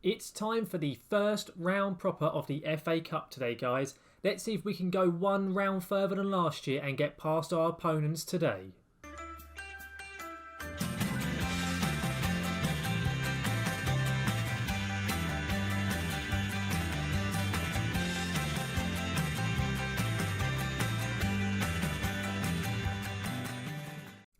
It's time for the first round proper of the FA Cup today, guys. Let's see if we can go one round further than last year and get past our opponents today.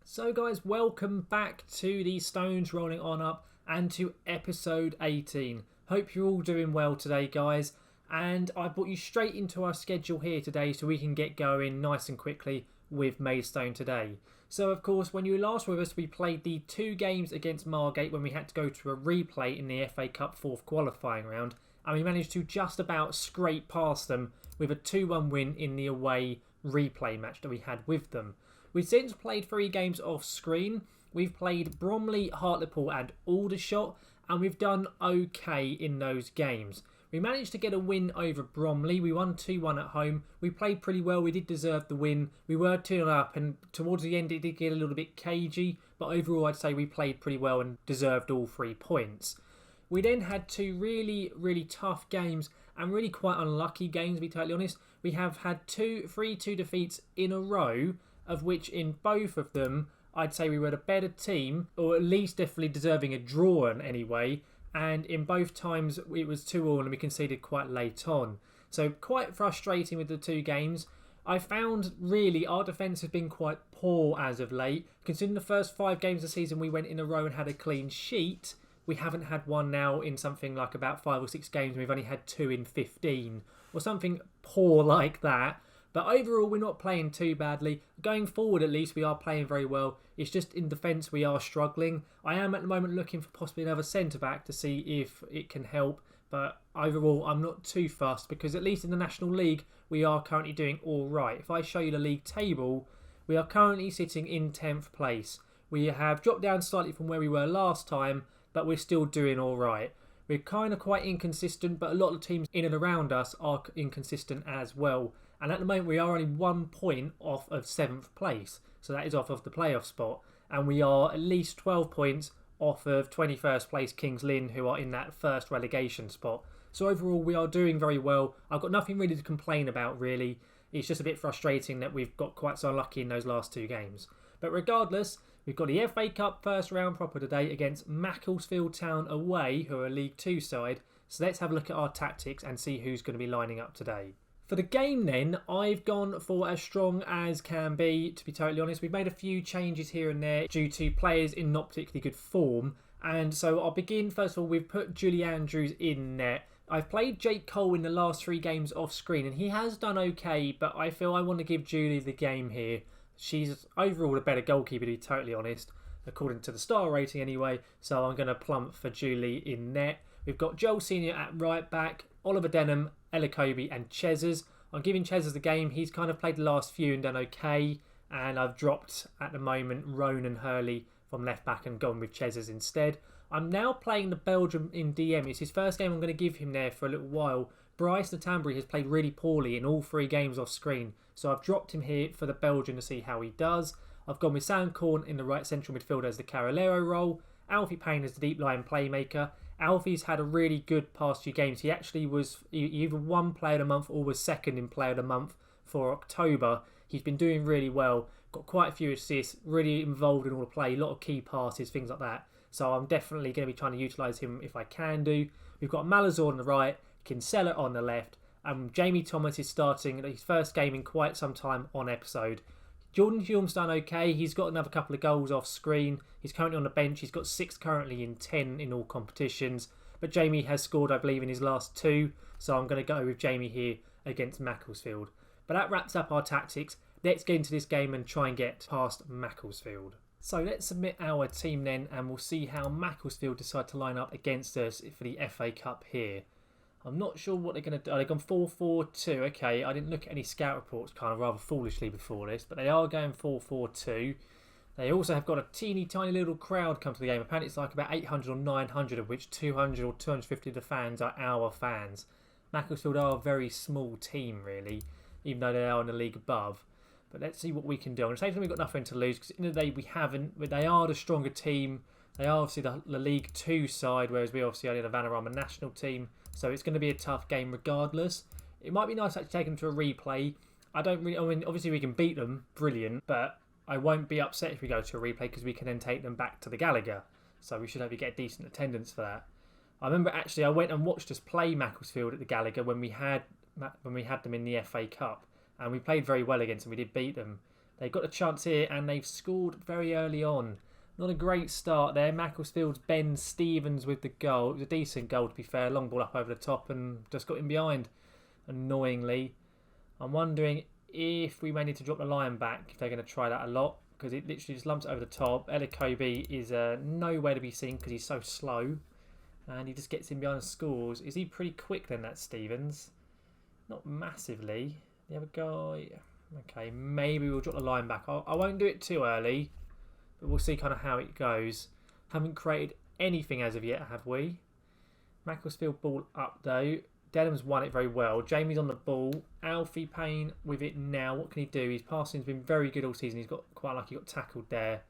So guys, welcome back to the Stones Rolling On Up and to episode 18. Hope you're all doing well today, guys. And I brought you straight into our schedule here today so we can get going nice and quickly with Maidstone today. So of course, when you were last with us, we played the 2 games against Margate when we had to go to a replay in the FA Cup 4th qualifying round. And we managed to just about scrape past them with a 2-1 win in the away replay match that we had with them. We've since played 3 games off screen. We've played Bromley, Hartlepool and Aldershot, and we've done okay in those games. We managed to get a win over Bromley. We won 2-1 at home. We played pretty well. We did deserve the win. We were 2-0 up, and towards the end it did get a little bit cagey, but overall I'd say we played pretty well and deserved all 3 points. We then had 2 really tough games and really quite unlucky games, to be totally honest. We have had 3-2 defeats in a row, of which in both of them, I'd say we were the better team, or at least definitely deserving a draw anyway. And in both times, it was 2-2 and we conceded quite late on. So quite frustrating with the 2 games. I found really our defence has been quite poor as of late. Considering the first 5 games of the season we went in a row and had a clean sheet, we haven't had one now in something like about 5 or 6 games. We've only had 2 in 15 or something poor like that. But overall, we're not playing too badly. Going forward, at least, we are playing very well. It's just in defence we are struggling. I am at the moment looking for possibly another centre-back to see if it can help. But overall, I'm not too fussed because at least in the National League, we are currently doing all right. If I show you the league table, we are currently sitting in 10th place. We have dropped down slightly from where we were last time, but we're still doing all right. We're kind of quite inconsistent, but a lot of the teams in and around us are inconsistent as well. And at the moment, we are only 1 point off of 7th place. So that is off of the playoff spot. And we are at least 12 points off of 21st place Kings Lynn, who are in that first relegation spot. So overall, we are doing very well. I've got nothing really to complain about, really. It's just a bit frustrating that we've got quite so unlucky in those last 2 games. But regardless, we've got the FA Cup first round proper today against Macclesfield Town away, who are a League 2 side. So let's have a look at our tactics and see who's going to be lining up today. For the game then, I've gone for as strong as can be, to be totally honest. We've made a few changes here and there due to players in not particularly good form. And so I'll begin, first of all, we've put Julie Andrews in net. I've played Jake Cole in the last 3 games off screen and he has done okay, but I feel I want to give Julie the game here. She's overall a better goalkeeper, to be totally honest, according to the star rating anyway. So I'm going to plump for Julie in net. We've got Joel Senior at right back, Oliver Denham, Elakobi and Chezers. I'm giving Chezers the game. He's kind of played the last few and done okay. And I've dropped, at the moment, Ronan Hurley from left back and gone with Chezers instead. I'm now playing the Belgium in DM. It's his first game I'm going to give him there for a little while. Bryce Natambury has played really poorly in all 3 games off screen. So I've dropped him here for the Belgian to see how he does. I've gone with Sam Corn in the right central midfield as the Carolero role. Alfie Payne as the deep line playmaker. Alfie's had a really good past few games. He actually was either won Player of the Month or was second in Player of the Month for October. He's been doing really well. Got quite a few assists. Really involved in all the play. A lot of key passes, things like that. So I'm definitely going to be trying to utilise him if I can do. We've got Malazor on the right. Kinsella on the left. And Jamie Thomas is starting his first game in quite some time on episode. Jordan Hume's done okay. He's got another couple of goals off screen. He's currently on the bench. He's got 6 currently in 10 in all competitions. But Jamie has scored, I believe, in his last 2. So I'm going to go with Jamie here against Macclesfield. But that wraps up our tactics. Let's get into this game and try and get past Macclesfield. So let's submit our team then and we'll see how Macclesfield decide to line up against us for the FA Cup here. I'm not sure what they're going to do. They've gone 4-4-2. Okay, I didn't look at any scout reports kind of rather foolishly before this, but they are going 4-4-2. They also have got a teeny tiny little crowd come to the game. Apparently it's like about 800 or 900, of which 200 or 250 of the fans are our fans. Macclesfield are a very small team really, even though they are in the league above. But let's see what we can do. On the same time, we've got nothing to lose because at the end of the day we haven't. But they are the stronger team. They are obviously the League 2 side, whereas we obviously only the Vanarama National team. So it's going to be a tough game regardless. It might be nice to actually take them to a replay. I mean, obviously we can beat them, brilliant, but I won't be upset if we go to a replay because we can then take them back to the Gallagher. So we should hopefully get decent attendance for that. I remember actually I went and watched us play Macclesfield at the Gallagher when we had them in the FA Cup, and we played very well against them. We did beat them. They got a chance here and they've scored very early on. Not a great start there. Macclesfield's Ben Stevens with the goal. It was a decent goal, to be fair. Long ball up over the top and just got in behind, annoyingly. I'm wondering if we may need to drop the line back, if they're going to try that a lot, because it literally just lumps it over the top. Elikobi is nowhere to be seen because he's so slow, and he just gets in behind and scores. Is he pretty quick then, that Stevens? Not massively. The other guy... Okay, maybe we'll drop the line back. I won't do it too early, but we'll see kind of how it goes. Haven't created anything as of yet, have we? Macclesfield ball up though. Denham's won it very well. Jamie's on the ball. Alfie Payne with it now. What can he do? His passing's been very good all season. He's got quite lucky, got tackled there.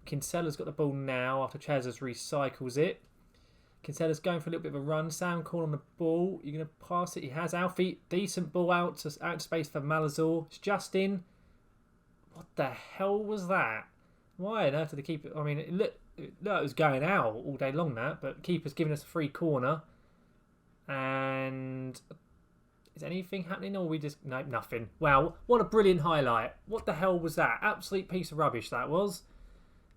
Kinsella's got the ball now after Chazas recycles it. Kinsella's going for a little bit of a run. Sam Corn on the ball. You're going to pass it. He has Alfie. Decent ball out to space for Malazor. It's Justin. What the hell was that? Why on earth did the keeper... I mean, it looked it was going out all day long, that. But the keeper's giving us a free corner. And... Is anything happening or we just... No, nothing. Wow, what a brilliant highlight. What the hell was that? Absolute piece of rubbish that was.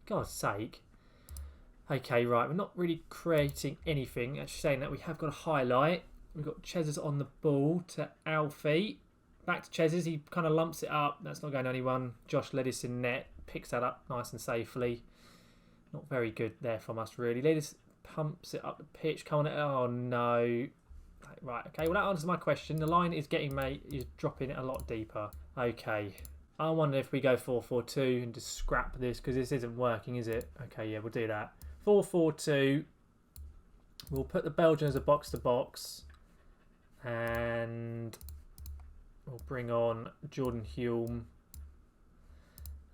God's sake. Okay, right, we're not really creating anything. Actually saying that, we have got a highlight. We've got Chezes on the ball to Alfie. Back to Chezes, he kind of lumps it up. That's not going to anyone. Josh Ledis in net. Picks that up nice and safely. Not very good there from us, really. Ledis pumps it up the pitch. Come on, oh no. Right, okay, well that answers my question. The line is dropping it a lot deeper. Okay. I wonder if we go 4-4-2 and just scrap this, because this isn't working, is it? Okay, yeah, we'll do that. 4-4-2. We'll put the Belgian as a box-to-box. And we'll bring on Jordan Hulme.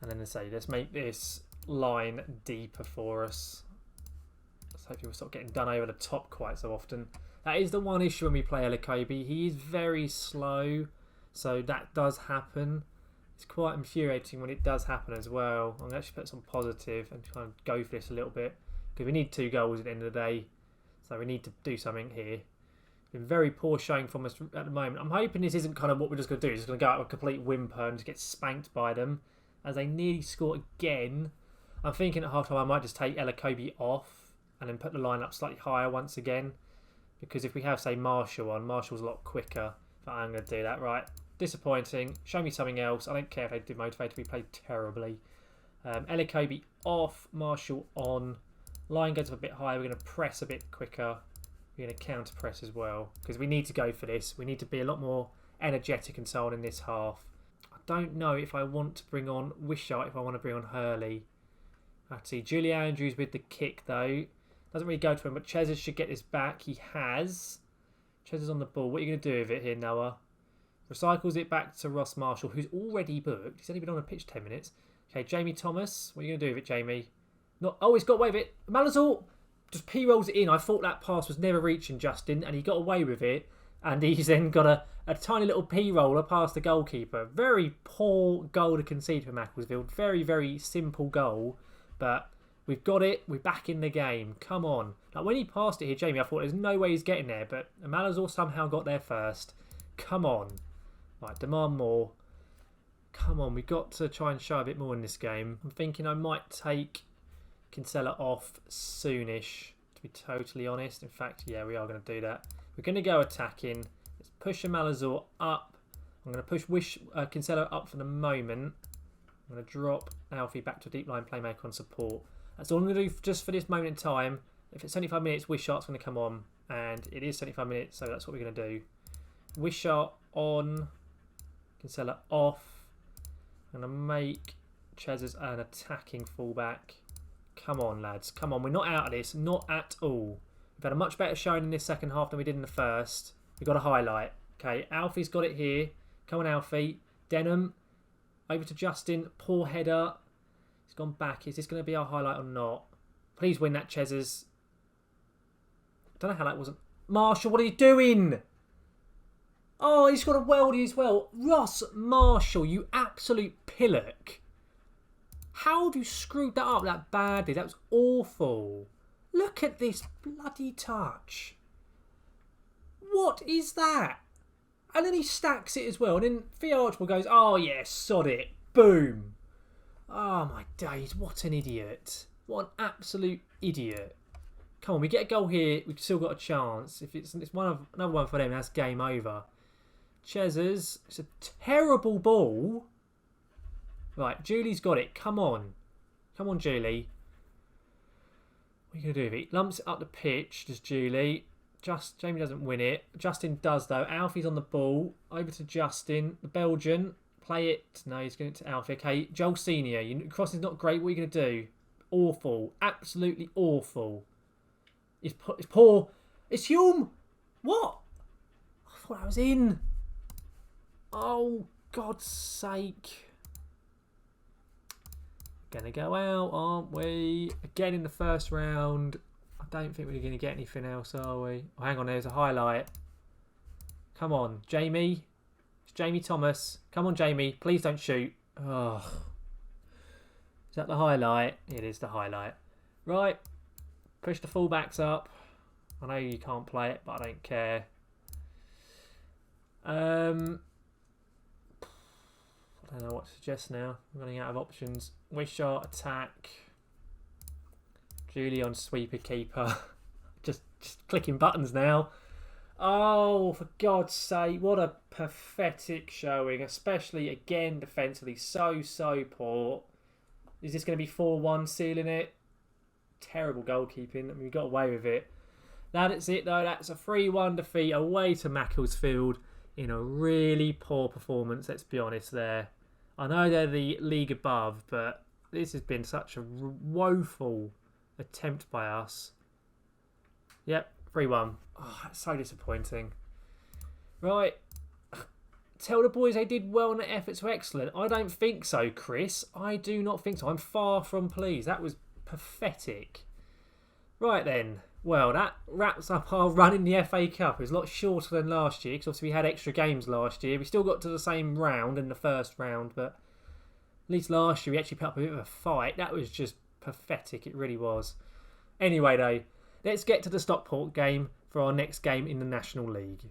And then let's make this line deeper for us. Let's hope we'll stop getting done over the top quite so often. That is the one issue when we play Elikobi. He is very slow, so that does happen. It's quite infuriating when it does happen as well. I'm going to actually put some positive and try and go for this a little bit, because we need 2 goals at the end of the day, so we need to do something here. Been very poor showing from us at the moment. I'm hoping this isn't kind of what we're just going to do. It's just going to go out with a complete whimper and just get spanked by them as they nearly score again. I'm thinking at half-time I might just take Elikobi off and then put the line up slightly higher once again, because if we have, say, Marshall on, Marshall's a lot quicker. But I'm going to do that, right? Disappointing. Show me something else. I don't care if they demotivated. We played terribly. Elikobi off, Marshall on. Line goes up a bit higher. We're going to press a bit quicker. We're going to counter press as well, because we need to go for this. We need to be a lot more energetic and so on in this half. I don't know if I want to bring on Wishart, if I want to bring on Hurley. I have to see Julie Andrews with the kick though. Doesn't really go to him, but Chezes should get this back. He has. Chezes on the ball. What are you going to do with it here, Noah? Recycles it back to Ross Marshall, who's already booked. He's only been on a pitch 10 minutes. Okay, Jamie Thomas. What are you going to do with it, Jamie? Not. Oh, he's got away with it. Malazor just P-rolls it in. I thought that pass was never reaching Justin, and he got away with it. And he's then got a tiny little P-roller past the goalkeeper. Very poor goal to concede for Macclesfield. Very, very simple goal. But we've got it. We're back in the game. Come on. Like when he passed it here, Jamie, I thought there's no way he's getting there. But Malazor somehow got there first. Come on. Right, demand more. Come on, we've got to try and show a bit more in this game. I'm thinking I might take Kinsella off soonish, to be totally honest. In fact, yeah, we are going to do that. We're going to go attacking. Let's push Malazor up. I'm going to push Kinsella up for the moment. I'm going to drop Alfie back to a deep line playmaker on support. That's all I'm going to do just for this moment in time. If it's 75 minutes, Wishart's going to come on. And it is 75 minutes, so that's what we're going to do. Wishart on. Kinsella off. I'm going to make Chezes an attacking fullback. Come on, lads. Come on. We're not out of this. Not at all. We've had a much better showing in this second half than we did in the first. We've got a highlight. Okay, Alfie's got it here. Come on, Alfie. Denham. Over to Justin. Poor header. He's gone back. Is this going to be our highlight or not? Please win that, Chezers. Don't know how that wasn't. Marshall, what are you doing? Oh, he's got a worldie as well. Ross Marshall, you absolute pillock. How have you screwed that up that badly? That was awful. Look at this bloody touch. What is that? And then he stacks it as well. And then Theo Archibald goes, oh, yeah, sod it. Boom. Oh, my days. What an idiot. What an absolute idiot. Come on, we get a goal here. We've still got a chance. If it's another one for them, that's game over. Chezers. It's a terrible ball. Right, Julie's got it. Come on. Come on, Julie. What are you going to do with it? Lumps it up the pitch, does Julie. Jamie doesn't win it. Justin does, though. Alfie's on the ball. Over to Justin. The Belgian. Play it. No, he's going to Alfie. Okay, Joel Senior. Crossing's not great. What are you going to do? Awful. Absolutely awful. It's poor. It's Hume. What? I thought I was in. Oh, God's sake. Going to go out, aren't we? Again in the first round. I don't think we're going to get anything else, are we? Oh, hang on, there's a highlight. Come on, Jamie. It's Jamie Thomas. Come on, Jamie. Please don't shoot. Oh. Is that the highlight? It is the highlight. Right. Push the fullbacks up. I know you can't play it, but I don't care. I don't know what to suggest now. I'm running out of options. Wishart, attack. Julie on sweeper keeper. just clicking buttons now. Oh, for God's sake. What a pathetic showing. Especially, again, defensively. So poor. Is this going to be 4-1 sealing it? Terrible goalkeeping. I mean, we got away with it. That's it, though. That's a 3-1 defeat away to Macclesfield in a really poor performance, let's be honest there. I know they're the league above, but this has been such a woeful attempt by us. Yep, 3-1. Oh, that's so disappointing. Right. Tell the boys they did well and the efforts were excellent. I don't think so, Chris. I do not think so. I'm far from pleased. That was pathetic. Right then. Well, that wraps up our run in the FA Cup. It was a lot shorter than last year because obviously we had extra games last year. We still got to the same round in the first round, but at least last year we actually put up a bit of a fight. That was just pathetic. It really was. Anyway, though, let's get to the Stockport game for our next game in the National League.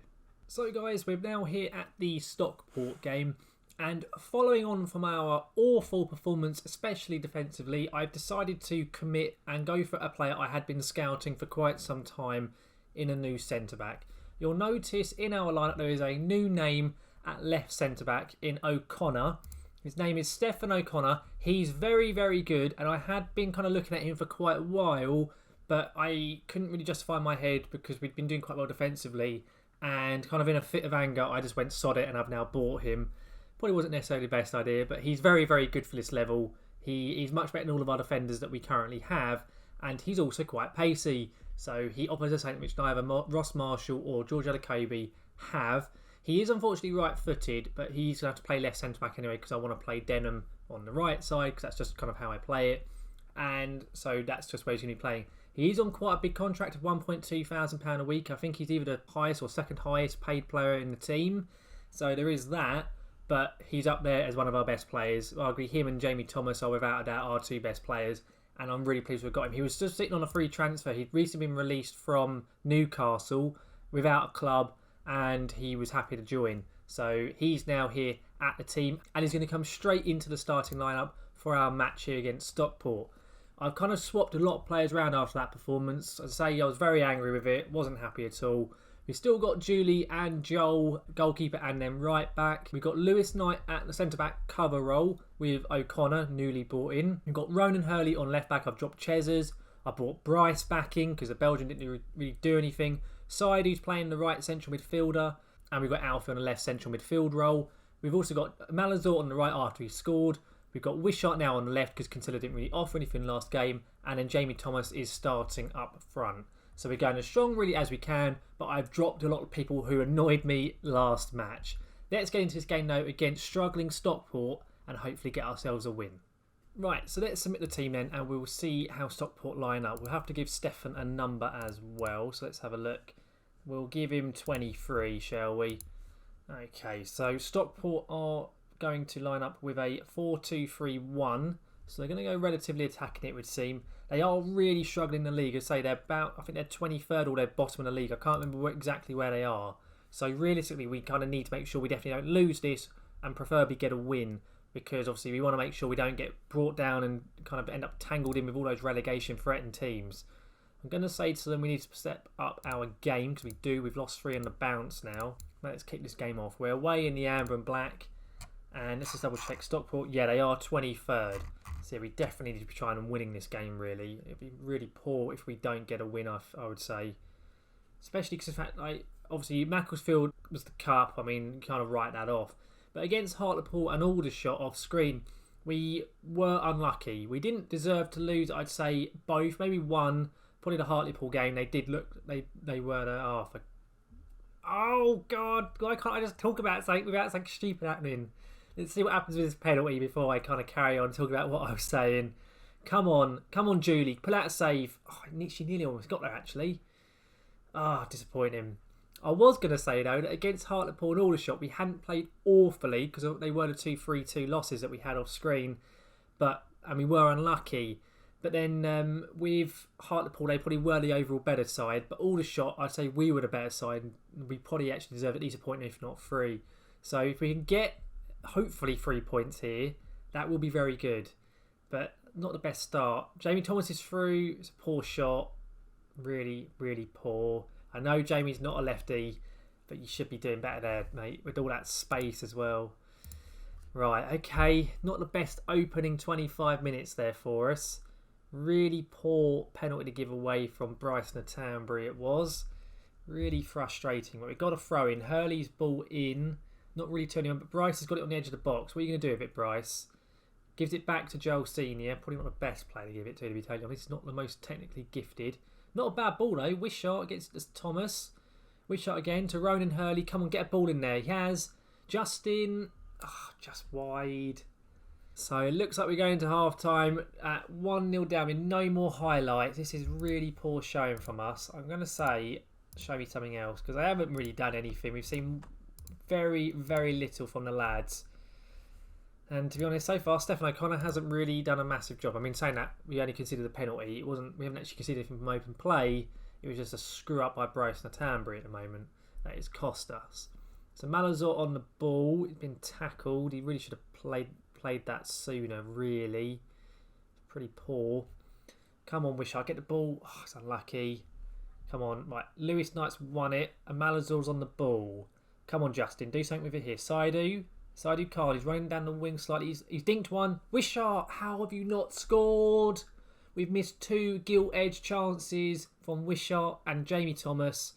So, guys, we're now here at the Stockport game. And following on from our awful performance, especially defensively, I've decided to commit and go for a player I had been scouting for quite some time in a new centre-back. You'll notice in our lineup there is a new name at left centre-back in O'Connor. His name is Stefan O'Connor. He's very, very good, and I had been kind of looking at him for quite a while, but I couldn't really justify my head because we'd been doing quite well defensively, and kind of in a fit of anger, I just went sod it, and I've now bought him. Probably wasn't necessarily the best idea, but he's very, very good for this level. He's much better than all of our defenders that we currently have, and he's also quite pacey. So he offers us something which neither Ross Marshall or George Elokobi have. He is unfortunately right-footed, but he's going to have to play left centre-back anyway because I want to play Denham on the right side because that's just kind of how I play it. And so that's just where he's going to be playing. He's on quite a big contract of £1,200 a week. I think he's either the highest or second highest paid player in the team. So there is that. But he's up there as one of our best players. I agree, him and Jamie Thomas are without a doubt our two best players. And I'm really pleased we've got him. He was just sitting on a free transfer. He'd recently been released from Newcastle without a club. And he was happy to join. So he's now here at the team. And he's going to come straight into the starting lineup for our match here against Stockport. I've kind of swapped a lot of players around after that performance. As I say, I was very angry with it. Wasn't happy at all. We've still got Julie and Joel, goalkeeper and then right back. We've got Lewis Knight at the centre-back cover role with O'Connor, newly brought in. We've got Ronan Hurley on left-back. I've dropped Chezers. I brought Bryce back in because the Belgian didn't really do anything. Saidu's playing the right central midfielder. And we've got Alfie on the left central midfield role. We've also got Malazor on the right after he scored. We've got Wishart now on the left because Kinsella didn't really offer anything last game. And then Jamie Thomas is starting up front. So we're going as strong really as we can, but I've dropped a lot of people who annoyed me last match. Let's get into this game now against struggling Stockport and hopefully get ourselves a win. Right, so let's submit the team then, and we'll see how Stockport line up. We'll have to give Stefan a number as well, so let's have a look. We'll give him 23, shall we? Okay, so Stockport are going to line up with a 4-2-3-1. So they're going to go relatively attacking, it would seem. They are really struggling in the league. I'd say they're about, I think they're 23rd or they're bottom of the league. I can't remember exactly where they are. So realistically, we kind of need to make sure we definitely don't lose this and preferably get a win. Because obviously we want to make sure we don't get brought down and kind of end up tangled in with all those relegation threatened teams. I'm going to say to them we need to step up our game, because we do. We've lost 3 on the bounce now. Let's kick this game off. We're away in the amber and black. And let's just double check Stockport. Yeah, they are 23rd. So yeah, we definitely need to be trying and winning this game, really. It'd be really poor if we don't get a win, I would say. Especially because, in fact, like, obviously Macclesfield was the cup. I mean, you kind of write that off. But against Hartlepool and Aldershot off screen, we were unlucky. We didn't deserve to lose, I'd say, both. Maybe one. Probably the Hartlepool game. They did look... They were... Oh, God. Why can't I just talk about something without something stupid happening? Let's see what happens with this penalty before I kind of carry on talking about what I was saying. Come on. Come on, Julie. Pull out a save. Oh, she nearly almost got there, actually. Ah, disappointing. I was going to say, though, that against Hartlepool and Aldershot, we hadn't played awfully because they were the 2-3-2 losses that we had off screen. And we were unlucky. But then with Hartlepool, they probably were the overall better side. But Aldershot, I'd say we were the better side. And we probably actually deserve at least a point, if not 3. So if we can get, hopefully, 3 points here, that will be very good. But not the best start. Jamie Thomas is through. It's a poor shot. Really, really poor. I know Jamie's not a lefty, but you should be doing better there, mate, with all that space as well. Right, okay. Not the best opening 25 minutes there for us. Really poor penalty to give away from Bryson Attenbury it was. Really frustrating. But we've got a throw in. Hurley's ball in. Not really turning on, but Bryce has got it on the edge of the box. What are you going to do with it, Bryce? Gives it back to Joel Senior. Probably not the best player to give it to be totally honest. He's not the most technically gifted. Not a bad ball though. Wishart against Thomas. Wishart again to Ronan Hurley. Come on, get a ball in there. He has. Justin. Oh, just wide. So it looks like we're going to half time at 1-0 down with no more highlights. This is really poor showing from us. I'm going to say, show me something else, because I haven't really done anything. We've seen very, very little from the lads. And to be honest, so far, Stefan O'Connor hasn't really done a massive job. I mean, saying that, we only considered the penalty. We haven't actually considered anything from open play. It was just a screw up by Bryson Attenbury at the moment. That has cost us. So Malazor on the ball. He's been tackled. He really should have played that sooner, really. Pretty poor. Come on, Wishart, get the ball. Oh, it's unlucky. Come on. Right, Lewis Knight's won it. And Malazor's on the ball. Come on, Justin. Do something with it here. Saidu Carl, he's running down the wing slightly. He's dinked one. Wishart, how have you not scored? We've missed 2 gilt-edged chances from Wishart and Jamie Thomas.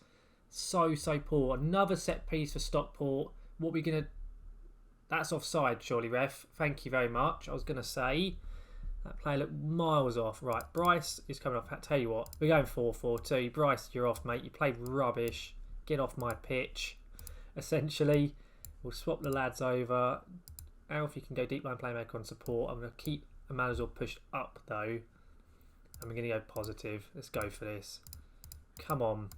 So poor. Another set piece for Stockport. What are we going to... That's offside, surely, ref. Thank you very much. I was going to say. That play looked miles off. Right, Bryce is coming off. I tell you what, we're going 4-4-2. Bryce, you're off, mate. You played rubbish. Get off my pitch, essentially. We'll swap the lads over. Alfie can go deep line playmaker on support. I'm going to keep Malazor pushed up, though. And we're going to go positive. Let's go for this. Come on.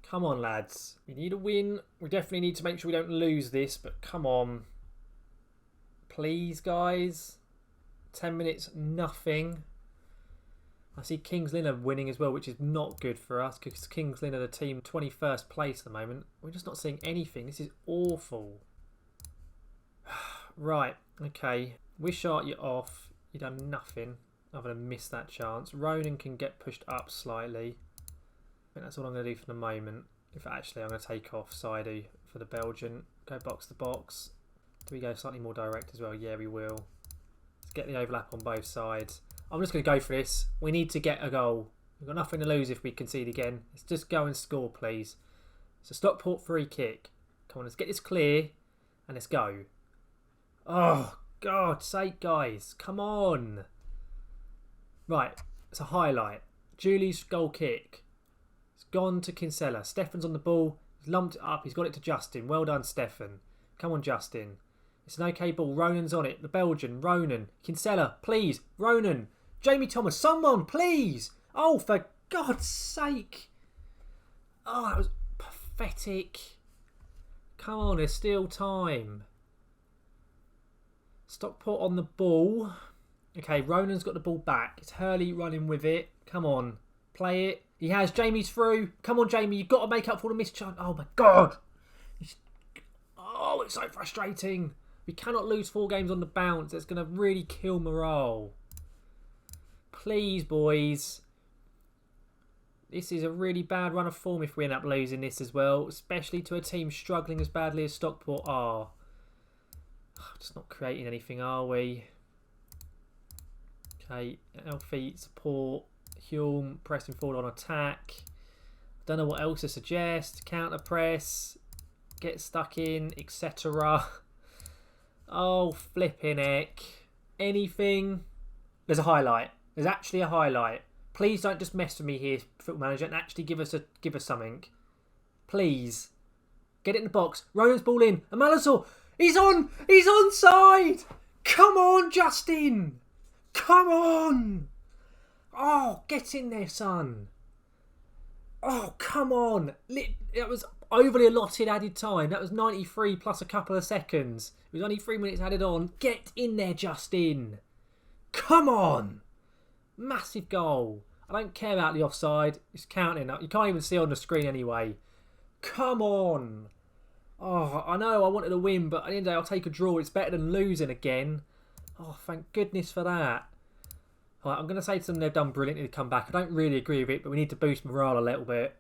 Come on, lads. We need a win. We definitely need to make sure we don't lose this, but come on. Please, guys. 10 minutes, nothing. I see Kings Lynn are winning as well, which is not good for us because Kings Lynn are the team 21st place at the moment. We're just not seeing anything. This is awful. Right, okay. Wishart, you're off. You've done nothing other than miss that chance. Ronan can get pushed up slightly. I think that's all I'm going to do for the moment. In fact, actually, I'm going to take off Saidu for the Belgian. Go box to box. Do we go slightly more direct as well? Yeah, we will. Let's get the overlap on both sides. I'm just going to go for this. We need to get a goal. We've got nothing to lose if we concede again. Let's just go and score, please. It's a Stockport free kick. Come on, let's get this clear. And let's go. Oh, God's sake, guys. Come on. Right, it's a highlight. Julie's goal kick. It's gone to Kinsella. Stefan's on the ball. He's lumped it up. He's got it to Justin. Well done, Stefan. Come on, Justin. It's an okay ball. Ronan's on it. The Belgian. Ronan. Kinsella. Please. Ronan. Jamie Thomas. Someone, please. Oh, for God's sake. Oh, that was pathetic. Come on, there's still time. Stockport on the ball. Okay, Ronan's got the ball back. It's Hurley running with it. Come on. Play it. He has. Jamie's through. Come on, Jamie. You've got to make up for the missed chance. Oh, my God. Oh, it's so frustrating. We cannot lose 4 games on the bounce. It's going to really kill morale. Please, boys. This is a really bad run of form if we end up losing this as well, especially to a team struggling as badly as Stockport are. Just not creating anything, are we? Okay, Elfie, support. Hulme pressing forward on attack. Don't know what else to suggest. Counter press. Get stuck in, etc. Oh, flipping heck. Anything? There's a highlight. There's actually a highlight. Please don't just mess with me here, Football Manager, and actually give us something. Please. Get it in the box. Ronan's ball in. And Malasor. He's on! He's onside! Come on, Justin! Come on! Oh, get in there, son. Oh, come on. That was overly allotted added time. That was 93 plus a couple of seconds. It was only 3 minutes added on. Get in there, Justin. Come on. Massive goal. I don't care about the offside. It's counting up. You can't even see on the screen anyway. Come on. Oh, I know I wanted a win, but at the end of the day, I'll take a draw. It's better than losing again. Oh, thank goodness for that. Right, I'm going to say to them they've done brilliantly to come back. I don't really agree with it, but we need to boost morale a little bit.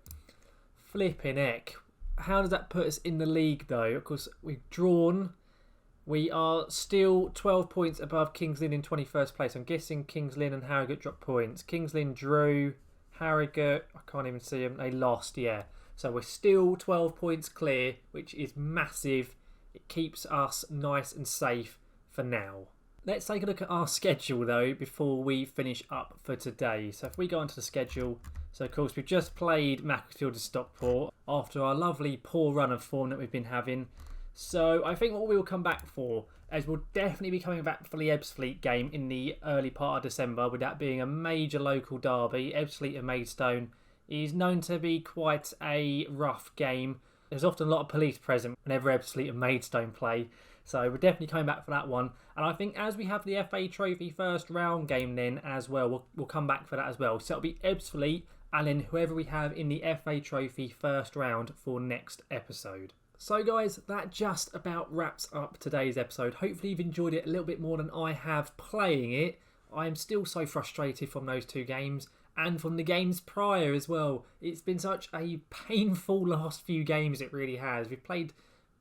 Flipping heck. How does that put us in the league, though? Of course, we've drawn. We are still 12 points above Kings Lynn in 21st place. I'm guessing Kings Lynn and Harrogate dropped points. Kings Lynn drew. Harrogate, I can't even see them. They lost, yeah. So we're still 12 points clear, which is massive. It keeps us nice and safe for now. Let's take a look at our schedule, though, before we finish up for today. So if we go onto the schedule, so of course we've just played Macclesfield and Stockport after our lovely poor run of form that we've been having. So I think what we will come back for is we'll definitely be coming back for the Ebbsfleet game in the early part of December, with that being a major local derby. Ebbsfleet and Maidstone is known to be quite a rough game. There's often a lot of police present whenever Ebbsfleet and Maidstone play. So we're definitely coming back for that one. And I think as we have the FA Trophy first round game then as well, we'll come back for that as well. So it'll be Ebbsfleet and then whoever we have in the FA Trophy first round for next episode. So guys, that just about wraps up today's episode. Hopefully you've enjoyed it a little bit more than I have playing it. I am still so frustrated from those 2 games and from the games prior as well. It's been such a painful last few games, it really has. We've played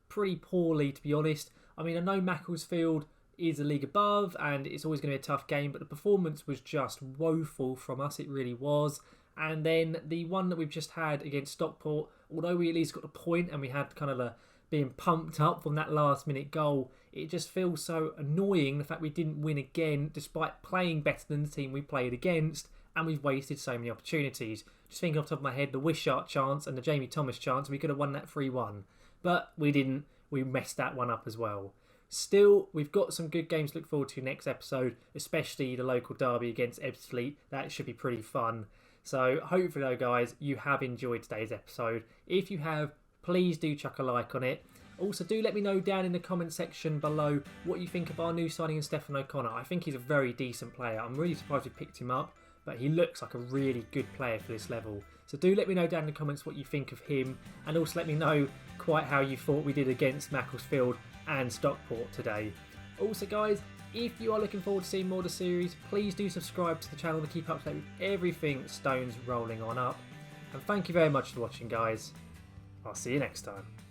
pretty poorly, to be honest. I mean, I know Macclesfield is a league above and it's always going to be a tough game, but the performance was just woeful from us. It really was. And then the one that we've just had against Stockport, although we at least got a point and we had kind of being pumped up from that last minute goal, it just feels so annoying the fact we didn't win again despite playing better than the team we played against, and we've wasted so many opportunities. Just thinking off the top of my head, the Wishart chance and the Jamie Thomas chance, we could have won that 3-1. But we didn't. We messed that one up as well. Still, we've got some good games to look forward to next episode, especially the local derby against Ebbsfleet. That should be pretty fun. So hopefully though guys, you have enjoyed today's episode. If you have, please do chuck a like on it. Also do let me know down in the comment section below what you think of our new signing in Stefan O'Connor. I think he's a very decent player. I'm really surprised we picked him up, but he looks like a really good player for this level. So do let me know down in the comments what you think of him, and also let me know quite how you thought we did against Macclesfield and Stockport today. Also guys, if you are looking forward to seeing more of the series, please do subscribe to the channel to keep up to date with everything Stones Rolling On Up. And thank you very much for watching guys. I'll see you next time.